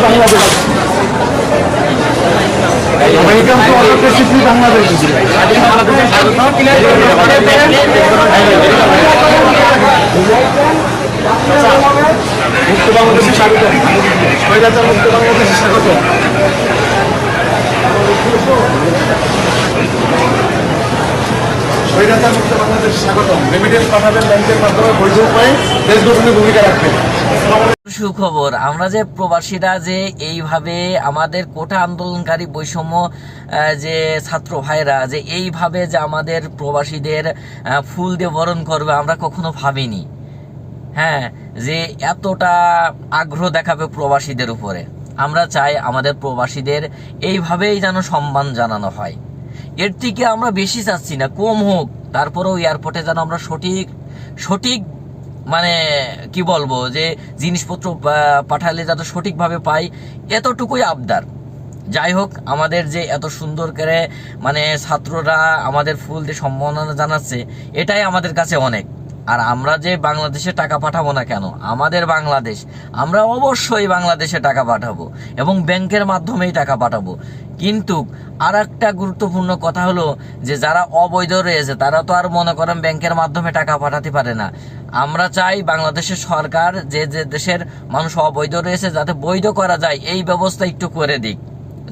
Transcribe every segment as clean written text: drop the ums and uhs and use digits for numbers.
Bangladesh. Welcome to autocracy Bangladesh. মুক্ত বাংলাদেশে স্বাগত। স্বৈরাচার মুক্ত বাংলাদেশে স্বাগত। স্বৈরাচার মুক্ত বাংলাদেশে স্বাগত। রেমিটেন্স পাঠাবেন ব্যাংকের মাধ্যমে বৈধ উপায়ে দেশ গঠনে ভূমিকা রাখবেন। সুখবর, আমরা যে প্রবাসীরা যে এইভাবে আমাদের কোটা আন্দোলনকারী বৈষম্য যে ছাত্র ভাইরা যে এইভাবে যে আমাদের প্রবাসীদের ফুল দিয়ে বরণ করবে আমরা কখনো ভাবিনি। হ্যাঁ, যে এতটা আগ্রহ দেখাবে প্রবাসীদের উপরে। আমরা চাই আমাদের প্রবাসীদের এইভাবেই যেন সম্মান জানানো হয়। এর থেকে আমরা বেশি চাচ্ছি না, কম হোক, তারপরেও এয়ারপোর্টে যেন আমরা সঠিক মানে কি বলবো যে জিনিসপত্র পাঠালে যাতে সঠিকভাবে পাই, এতটুকুই আবদার। যাই হোক, আমাদের যে এত সুন্দর করে মানে ছাত্ররা আমাদের ফুল দিয়ে সম্মাননা জানাচ্ছে, এটাই আমাদের কাছে অনেক। আর আমরা যে বাংলাদেশে টাকা পাঠাবো না কেন, আমাদের বাংলাদেশ, আমরা অবশ্যই বাংলাদেশে টাকা পাঠাবো এবং ব্যাংকের মাধ্যমেই টাকা পাঠাবো। কিন্তু আর একটা গুরুত্বপূর্ণ কথা হলো যে যারা অবৈধ রয়েছে তারা তো আর মনে করেন ব্যাংকের মাধ্যমে টাকা পাঠাতে পারে না। আমরা চাই বাংলাদেশের সরকার যে দেশের মানুষ অবৈধ রয়েছে যাতে বৈধ করা যায়, এই ব্যবস্থা একটু করে দিক,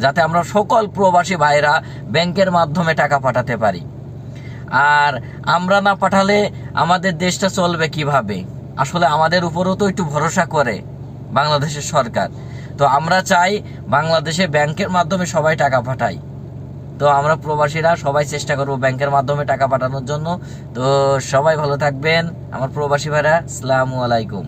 যাতে আমরা সকল প্রবাসী ভাইরা ব্যাংকের মাধ্যমে টাকা পাঠাতে পারি। আর আমরা না পাঠালে আমাদের দেশটা চলবে কিভাবে? আসলে আমাদের উপরও তো একটু ভরসা করে বাংলাদেশের সরকার। তো আমরা চাই বাংলাদেশে ব্যাংকের মাধ্যমে সবাই টাকা পাঠাই। তো আমরা প্রবাসীরা সবাই চেষ্টা করব ব্যাংকের মাধ্যমে টাকা পাঠানোর জন্য। তো সবাই ভালো থাকবেন আমার প্রবাসী ভাইরা। আসসালামু আলাইকুম।